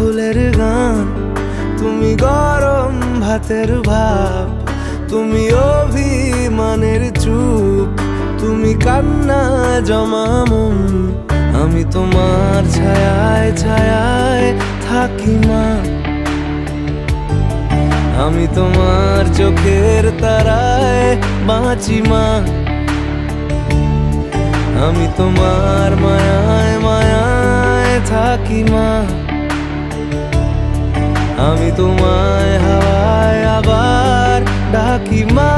ফুলের গান, তুমি গরম ভাতের ভাব, তুমি অভিমানের চুপ, তুমি কান্না জমা মন। আমি তোমার ছায়ায় ছায়ায় থাকি মা, আমি তোমার চোখের তারায় বাঁচি মা, আমি তোমার মায়ায় মায়ায় থাকি মা, আমি তোমায় হাওয়ায় আবার ডাকি মা।